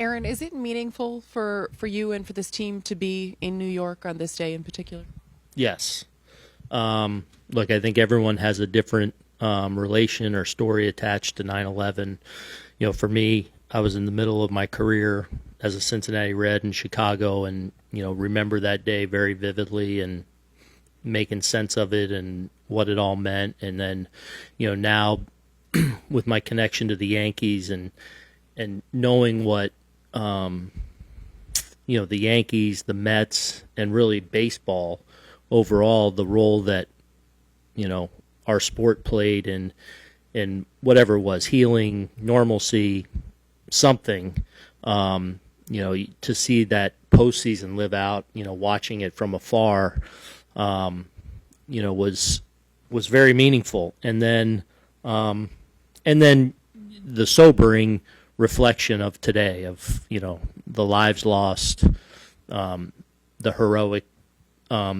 Aaron, is it meaningful for you and for this team to be in New York on this day in particular? Yes. Look, I think everyone has a different relation or story attached to 9/11. For me, I was in the middle of my career as a Cincinnati Red in Chicago, and remember that day very vividly and making sense of it and what it all meant. And then, now with my connection to the Yankees and knowing what the Yankees, the Mets, and really baseball overall, the role that our sport played in whatever it was, healing, normalcy, something. To see that postseason live out, watching it from afar, was very meaningful. And then the sobering reflection of today, of the lives lost, the heroic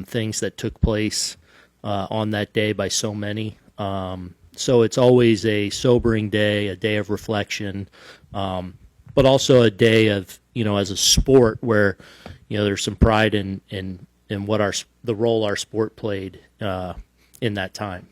things that took place on that day by so many. So it's always a sobering day, a day of reflection, but also a day of, as a sport where, there's some pride in what the role our sport played in that time.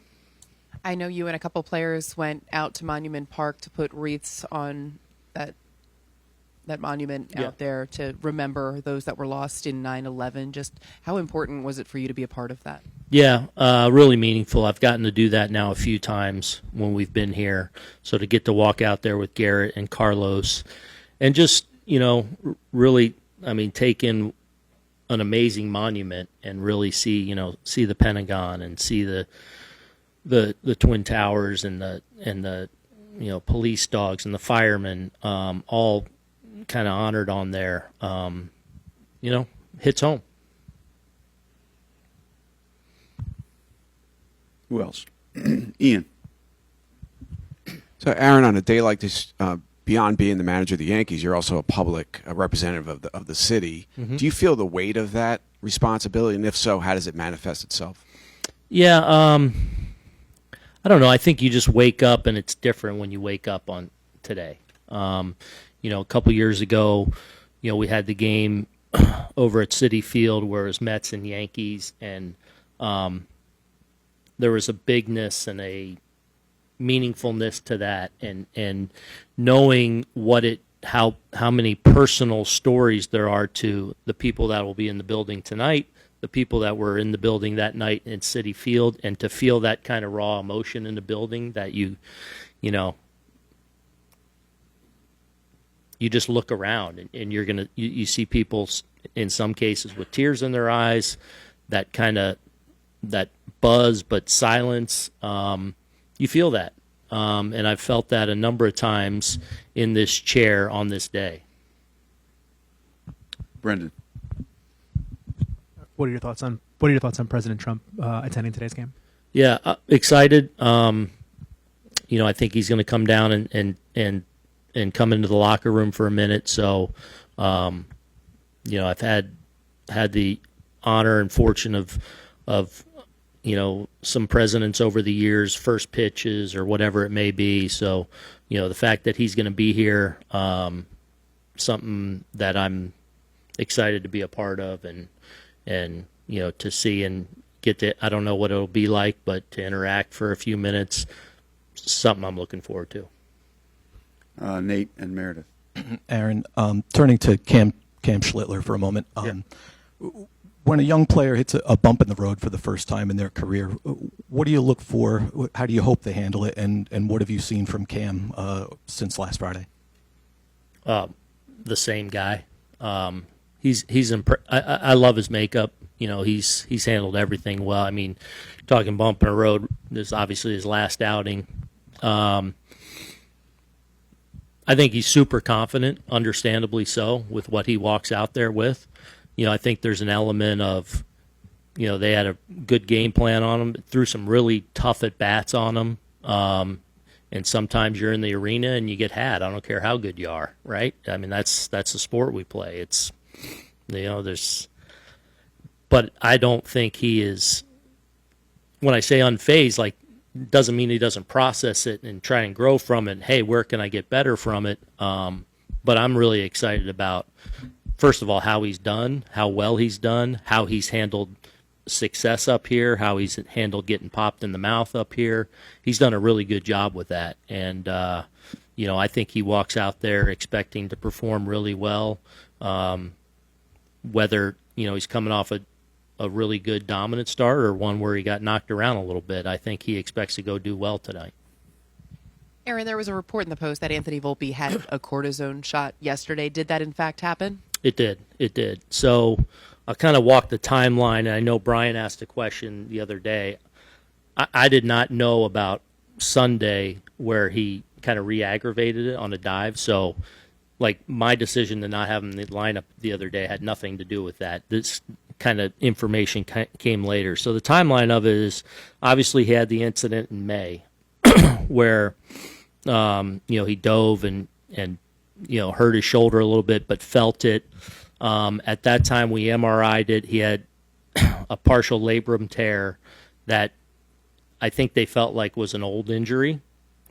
I know you and a couple players went out to Monument Park to put wreaths on that monument out there to remember those that were lost in 9/11. Just how important was it for you to be a part of that? Yeah, really meaningful. I've gotten to do that now a few times when we've been here. So to get to walk out there with Garrett and Carlos and just, really, take in an amazing monument and really see the Pentagon and see the Twin Towers and the police dogs and the firemen all kind of honored on there, hits home. Who else? Ian. So, Aaron, on a day like this, beyond being the manager of the Yankees, you're also a representative of the city. Mm-hmm. Do you feel the weight of that responsibility? And if so, how does it manifest itself? Yeah, I don't know. I think you just wake up, and it's different when you wake up on today. A couple years ago, we had the game over at Citi Field where it was Mets and Yankees, and there was a bigness and a meaningfulness to that, and knowing how many personal stories there are to the people that will be in the building tonight, the people that were in the building that night in Citi Field, and to feel that kind of raw emotion in the building that you just look around and you see people in some cases with tears in their eyes, that buzz but silence. You feel that, and I've felt that a number of times in this chair on this day. Brendan. What are your thoughts on President Trump attending today's game? Yeah, excited. I think he's going to come down and come into the locker room for a minute. So, I've had the honor and fortune of some presidents over the years, first pitches or whatever it may be. So, the fact that he's going to be here, something that I'm excited to be a part of and to see and get to, I don't know what it'll be like, but to interact for a few minutes, something I'm looking forward to. Nate and Meredith. Aaron, turning to Cam Schlittler for a moment. When a young player hits a bump in the road for the first time in their career, what do you look for? How do you hope they handle it? And what have you seen from Cam since last Friday? The same guy. I love his makeup. He's handled everything well. Talking bump in the road, this is obviously his last outing. I think he's super confident, understandably so, with what he walks out there with. I think there's an element of, they had a good game plan on him, threw some really tough at-bats on him. And sometimes you're in the arena and you get had. I don't care how good you are, right? That's the sport we play. It's, but I don't think he is, when I say unfazed, doesn't mean he doesn't process it and try and grow from it. Hey, where can I get better from it? But I'm really excited about, first of all, how he's done, how well he's done, how he's handled success up here, how he's handled getting popped in the mouth up here. He's done a really good job with that. And, I think he walks out there expecting to perform really well. Whether, he's coming off a really good dominant start or one where he got knocked around a little bit, I think he expects to go do well tonight. Aaron, there was a report in the Post that Anthony Volpe had a cortisone shot yesterday. Did that in fact happen? It did. So I'll kind of walk the timeline. And I know Brian asked a question the other day. I did not know about Sunday where he kind of re-aggravated it on a dive. So, my decision to not have him in the lineup the other day had nothing to do with that. This kind of information came later. So the timeline of it is, obviously he had the incident in May where, he dove and hurt his shoulder a little bit, but felt it. At that time, we MRI'd it. He had a partial labrum tear that I think they felt like was an old injury.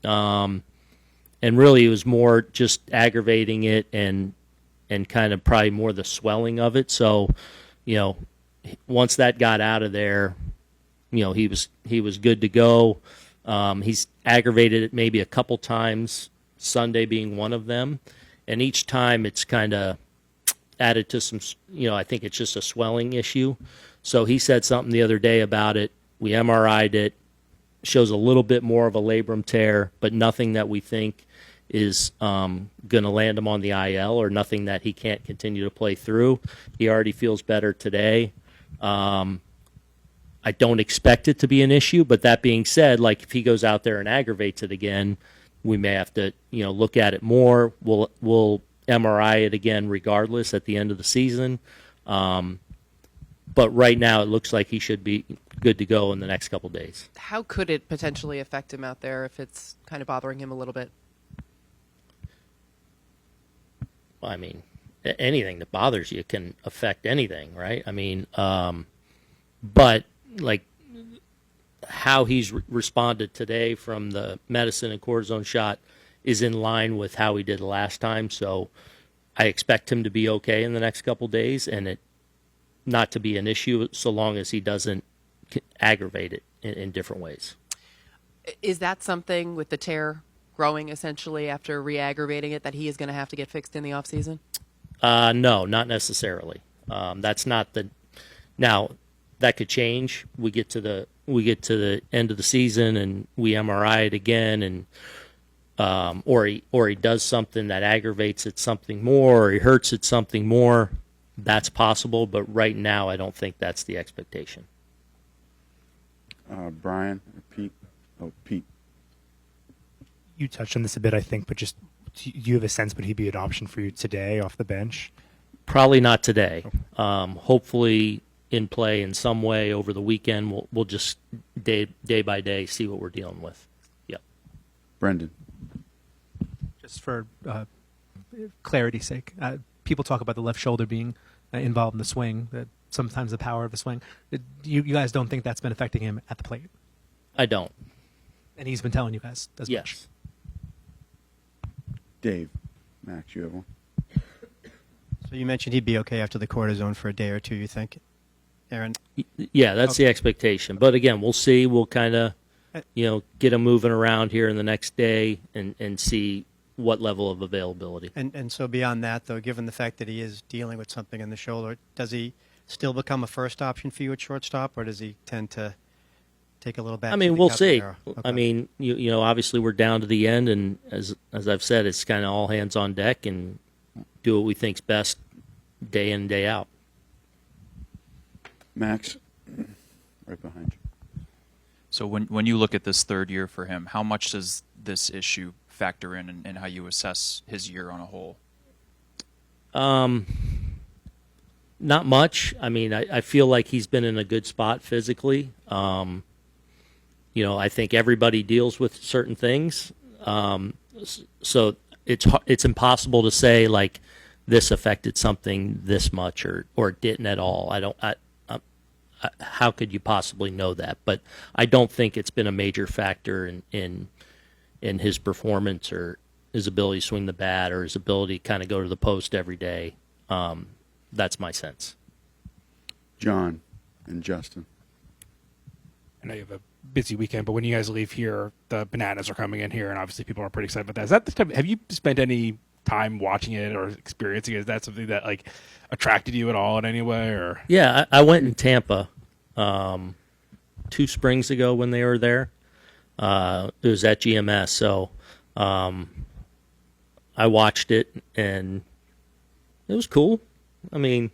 And really it was more just aggravating it and kind of probably more the swelling of it. So, once that got out of there, he was good to go. He's aggravated it maybe a couple times, Sunday being one of them. And each time it's kind of added to some, I think it's just a swelling issue. So he said something the other day about it. We MRI'd it. Shows a little bit more of a labrum tear, but nothing that we think is going to land him on the IL or nothing that he can't continue to play through. He already feels better today. I don't expect it to be an issue, but that being said, if he goes out there and aggravates it again, we may have to, look at it more. We'll MRI it again regardless at the end of the season. But right now it looks like he should be good to go in the next couple days. How could it potentially affect him out there if it's kind of bothering him a little bit? I mean, anything that bothers you can affect anything, right? I mean, but how he's responded today from the medicine and cortisone shot is in line with how he did last time. So I expect him to be okay in the next couple days and it not to be an issue so long as he doesn't aggravate it in different ways. Is that something with the tear growing essentially after re-aggravating it that he is going to have to get fixed in the offseason? No, not necessarily. That's not the. Now that could change. We get to the end of the season and we MRI it again, and or he does something that aggravates it something more, or he hurts it something more. That's possible, but right now I don't think that's the expectation. Brian or Pete? Oh, Pete. You touched on this a bit, I think, but just do you have a sense would he be an option for you today off the bench? Probably not today. Hopefully in play in some way over the weekend. We'll just day by day see what we're dealing with. Yep. Brendan. Just for clarity's sake, people talk about the left shoulder being involved in the swing, that sometimes the power of the swing. You guys don't think that's been affecting him at the plate? I don't. And he's been telling you guys as much? Yes. Dave. Max, you have one? So you mentioned he'd be okay after the cortisone for a day or two, you think, Aaron? Yeah, that's Okay. the expectation. But again, we'll see. We'll kind of, get him moving around here in the next day and see what level of availability. And so beyond that, though, given the fact that he is dealing with something in the shoulder, does he still become a first option for you at shortstop, or does he tend to take a little back? I mean, we'll see. I mean, obviously we're down to the end, and as I've said, it's kind of all hands on deck and do what we think's best day in, day out. Max, right behind you. So when you look at this third year for him, how much does this issue factor in how you assess his year on a whole? Not much. I mean, I feel like he's been in a good spot physically. I think everybody deals with certain things. So it's impossible to say like this affected something this much or it didn't at all. How could you possibly know that? But I don't think it's been a major factor in his performance or his ability to swing the bat or his ability to kind of go to the post every day. That's my sense. John and Justin. I know you have a busy weekend, but when you guys leave here, the Bananas are coming in here, and obviously people are pretty excited about that. Is that the type? Have you spent any time watching it or experiencing it? Is that something that like attracted you at all in any way? Or Yeah, I went in Tampa 2 springs ago when they were there. It was at GMS, so I watched it, and it was cool. I mean,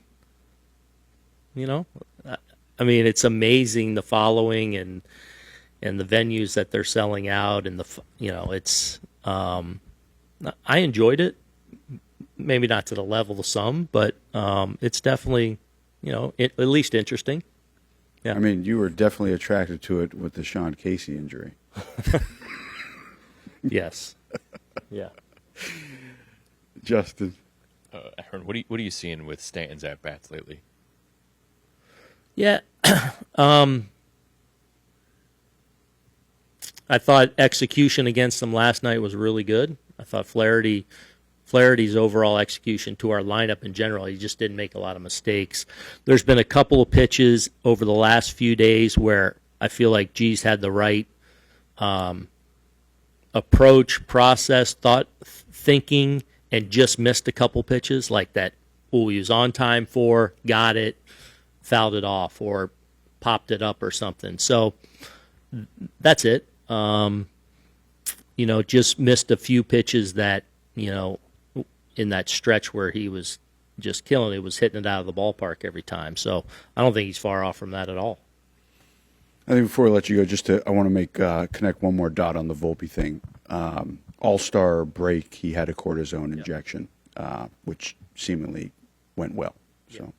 it's amazing the following and the venues that they're selling out, and it's. I enjoyed it, maybe not to the level of some, but it's definitely, at least interesting. Yeah. I mean, you were definitely attracted to it with the Sean Casey injury. Yes. Yeah. Justin. Aaron, what are you seeing with Stanton's at bats lately? Yeah. I thought execution against them last night was really good. I thought Flaherty's overall execution to our lineup in general, he just didn't make a lot of mistakes. There's been a couple of pitches over the last few days where I feel like G's had the right approach, process, thinking, and just missed a couple pitches like that. Oh, he was on time for, got it, fouled it off, or popped it up or something. So that's it. Just missed a few pitches that, in that stretch where he was just killing it, was hitting it out of the ballpark every time. So I don't think he's far off from that at all. I think before I let you go, I want to connect one more dot on the Volpe thing. All-Star break, he had a cortisone injection, which seemingly went well. So